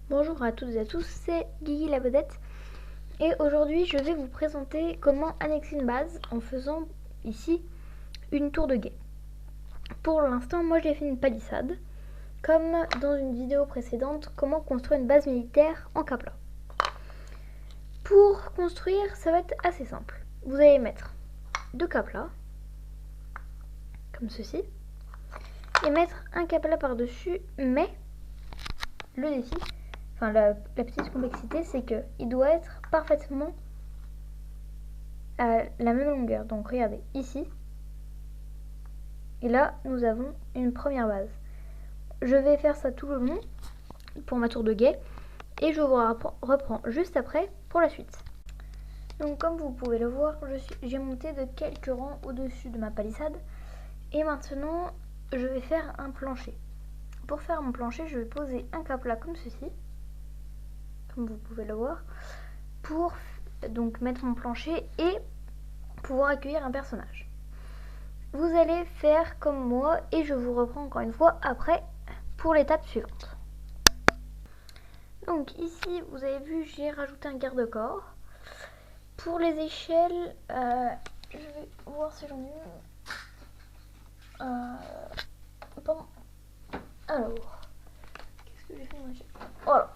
Bonjour à toutes et à tous, c'est Guigui la vedette et aujourd'hui je vais vous présenter comment annexer une base en faisant ici une tour de guet. Pour l'instant moi j'ai fait une palissade, comme dans une vidéo précédente, comment construire une base militaire en Kapla. Pour construire ça va être assez simple, vous allez mettre deux Kapla, comme ceci, et mettre un Kapla par dessus, mais le défi, enfin la petite complexité, c'est qu'il doit être parfaitement à la même longueur. Donc regardez ici, et là nous avons une première base. Je vais faire ça tout le long pour ma tour de guet et je vous reprends juste après pour la suite. Donc comme vous pouvez le voir, j'ai monté de quelques rangs au-dessus de ma palissade et maintenant je vais faire un plancher. Pour faire mon plancher, je vais poser un Kapla comme ceci, comme vous pouvez le voir, pour donc mettre mon plancher et pouvoir accueillir un personnage. Vous allez faire comme moi et je vous reprends encore une fois après pour l'étape suivante. Donc ici vous avez vu, j'ai rajouté un garde-corps. Pour les échelles, je vais voir si j'en ai une. Pardon. Alors, qu'est-ce que j'ai fait mon échelle? Voilà.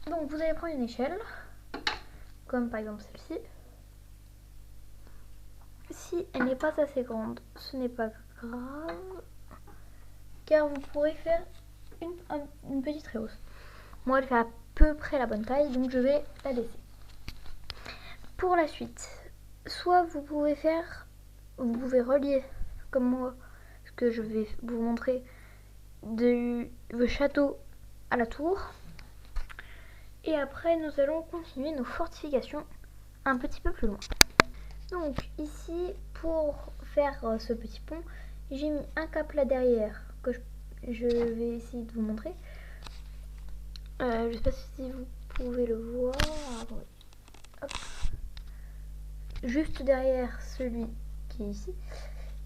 Donc vous allez prendre une échelle, comme par exemple celle-ci. Si elle n'est pas assez grande, ce n'est pas grave, car vous pourrez faire une petite rehausse. Moi, elle fait à peu près la bonne taille, donc je vais la laisser. Pour la suite, soit vous pouvez relier, comme moi, ce que je vais vous montrer, du château à la tour. Et après, nous allons continuer nos fortifications un petit peu plus loin. Donc ici, pour faire ce petit pont, j'ai mis un Kapla derrière que je vais essayer de vous montrer. Je ne sais pas si vous pouvez le voir. Attendez. Hop. Juste derrière celui qui est ici,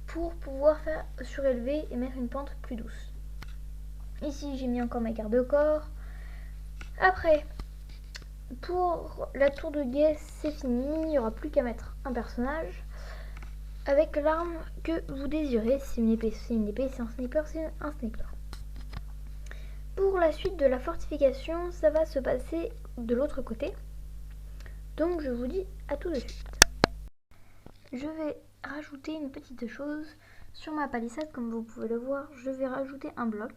pour pouvoir faire surélever et mettre une pente plus douce. Ici j'ai mis encore mes garde-corps. Après, pour la tour de guet, c'est fini, il n'y aura plus qu'à mettre un personnage avec l'arme que vous désirez. Si une épée, c'est une épée, si un sniper, c'est un sniper. Pour la suite de la fortification, ça va se passer de l'autre côté. Donc je vous dis à tout de suite. Je vais rajouter une petite chose sur ma palissade, comme vous pouvez le voir. Je vais rajouter un bloc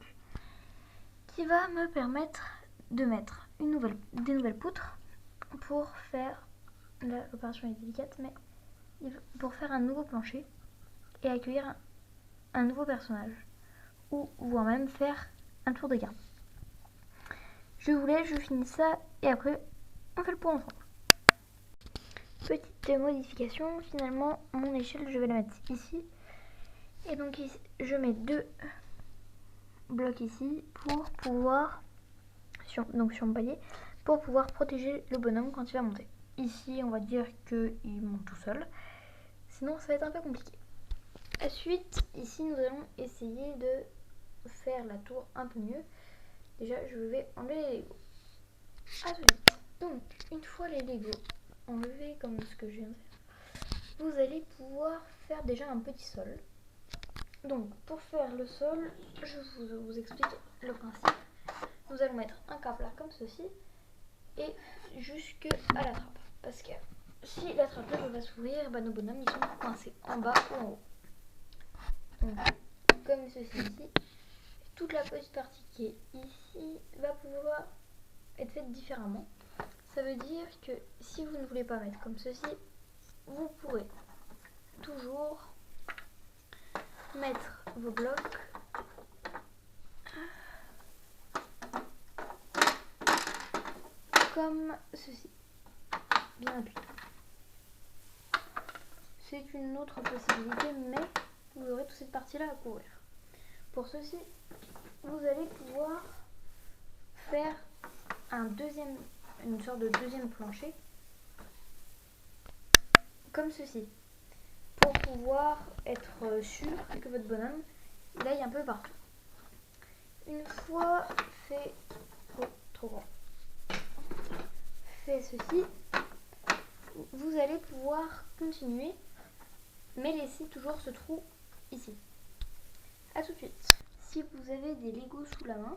qui va me permettre de mettre des nouvelles poutres pour faire, l'opération est délicate, mais pour faire un nouveau plancher et accueillir un nouveau personnage, ou voire même faire un tour de garde. Je finis ça et après on fait le point ensemble. Petite modification, finalement mon échelle je vais la mettre ici, et donc ici, je mets deux blocs ici pour pouvoir sur mon palier, pour pouvoir protéger le bonhomme quand il va monter. Ici on va dire qu'il monte tout seul, sinon ça va être un peu compliqué. Ensuite ici nous allons essayer de faire la tour un peu mieux. Déjà je vais enlever les Lego. À tout de suite. Donc une fois les Lego enlevés comme ce que je viens de faire, vous allez pouvoir faire déjà un petit sol. Donc pour faire le sol, je vous explique le principe. Nous allons mettre un Kapla comme ceci et jusque à la trappe, parce que si la trappe ne peut pas s'ouvrir, nos bonhommes ils sont coincés en bas ou en haut. Donc, comme ceci ici, toute la petite partie qui est ici va pouvoir être faite différemment. Ça veut dire que si vous ne voulez pas mettre comme ceci, vous pourrez toujours mettre vos blocs comme ceci, bien appuyé. C'est une autre possibilité, mais vous aurez toute cette partie là à couvrir. Pour ceci, vous allez pouvoir faire une sorte de deuxième plancher comme ceci, pour pouvoir être sûr que votre bonhomme il aille un peu partout. Une fois fait, trop grand. ceci, vous allez pouvoir continuer, mais laisser toujours ce trou ici. A tout de suite. Si vous avez des Legos sous la main,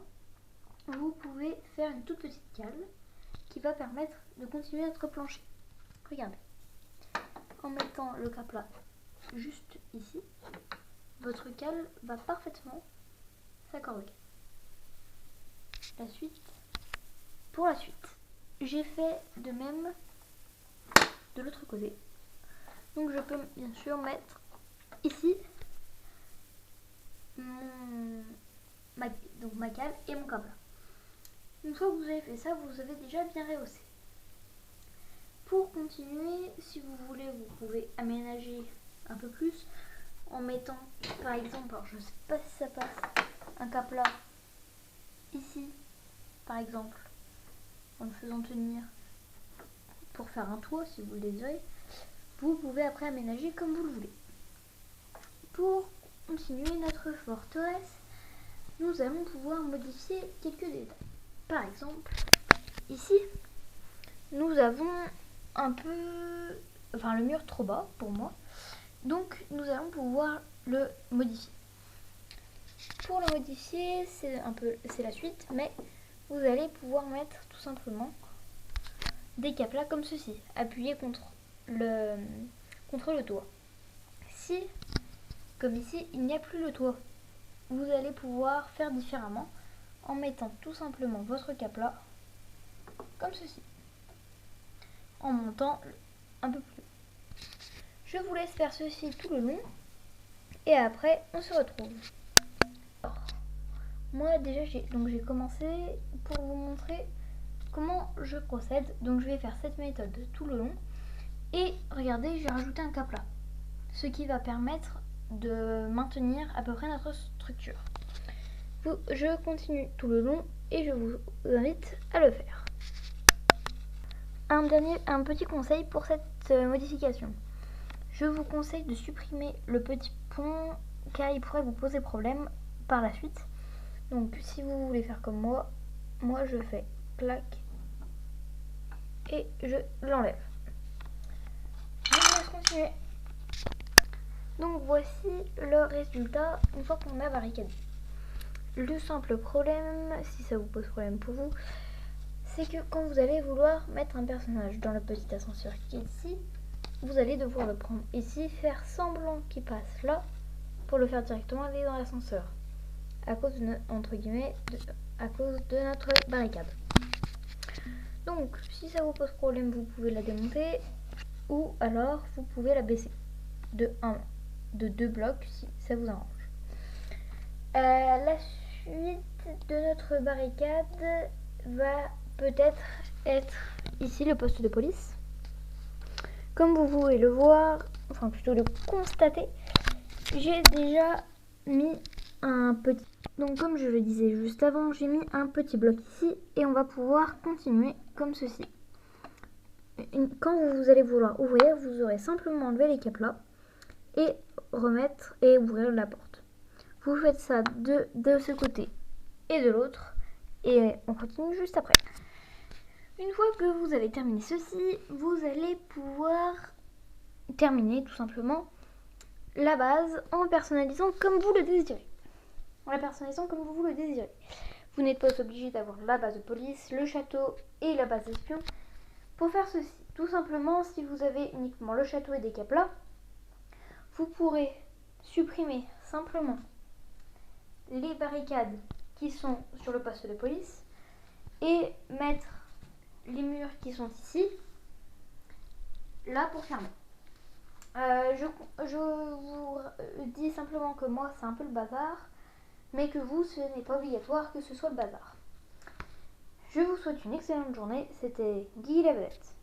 vous pouvez faire une toute petite cale qui va permettre de continuer notre plancher. Regardez. En mettant le capla juste ici, votre cale va parfaitement s'accorder. Pour la suite, j'ai fait de même de l'autre côté. Donc je peux bien sûr mettre ici ma cale et mon capla. Une fois que vous avez fait ça, vous avez déjà bien rehaussé. Pour continuer, si vous voulez, vous pouvez aménager un peu plus en mettant, par exemple, alors je ne sais pas si ça passe, un capla ici, par exemple, en le faisant tenir pour faire un toit si vous le désirez. Vous pouvez après aménager comme vous le voulez. Pour continuer notre forteresse, nous allons pouvoir modifier quelques détails. Par exemple, ici, nous avons un peu, le mur trop bas pour moi. Donc, nous allons pouvoir le modifier. Pour le modifier, c'est la suite, mais vous allez pouvoir mettre tout simplement des caplas comme ceci, appuyés contre le toit. Si, comme ici, il n'y a plus le toit, vous allez pouvoir faire différemment en mettant tout simplement votre capla comme ceci, en montant un peu plus. Je vous laisse faire ceci tout le long et après on se retrouve. Alors, moi déjà j'ai commencé pour vous montrer comment je procède. Donc je vais faire cette méthode tout le long et regardez, j'ai rajouté un capla, ce qui va permettre de maintenir à peu près notre structure. Je continue tout le long et je vous invite à le faire. Un petit conseil pour cette modification. Je vous conseille de supprimer le petit pont car il pourrait vous poser problème par la suite. Donc si vous voulez faire comme moi je fais clac et je l'enlève. Je vous laisse continuer. Donc voici le résultat une fois qu'on a barricadé. Le simple problème, si ça vous pose problème pour vous, c'est que quand vous allez vouloir mettre un personnage dans le petit ascenseur qui est ici, vous allez devoir le prendre ici, faire semblant qu'il passe là pour le faire directement aller dans l'ascenseur à cause de, à cause de notre barricade. Donc si ça vous pose problème, vous pouvez la démonter ou alors vous pouvez la baisser de 2 blocs si ça vous arrange. La suite de notre barricade va peut-être être ici le poste de police. Comme vous pouvez le voir, enfin plutôt le constater, j'ai déjà mis un petit... Donc comme je le disais juste avant, j'ai mis un petit bloc ici et on va pouvoir continuer comme ceci. Quand vous allez vouloir ouvrir, vous aurez simplement enlevé les caplas et remettre et ouvrir la porte. Vous faites ça de ce côté et de l'autre et on continue juste après. Une fois que vous avez terminé ceci, vous allez pouvoir terminer tout simplement la base en personnalisant comme vous le désirez. Vous n'êtes pas obligé d'avoir la base de police, le château et la base d'espion. Pour faire ceci, tout simplement, si vous avez uniquement le château et des caplas, vous pourrez supprimer simplement les barricades qui sont sur le poste de police et mettre les murs qui sont ici, là pour fermer. Je vous dis simplement que moi c'est un peu le bazar, mais que vous ce n'est pas obligatoire que ce soit le bazar. Je vous souhaite une excellente journée, c'était Guy la Vedette.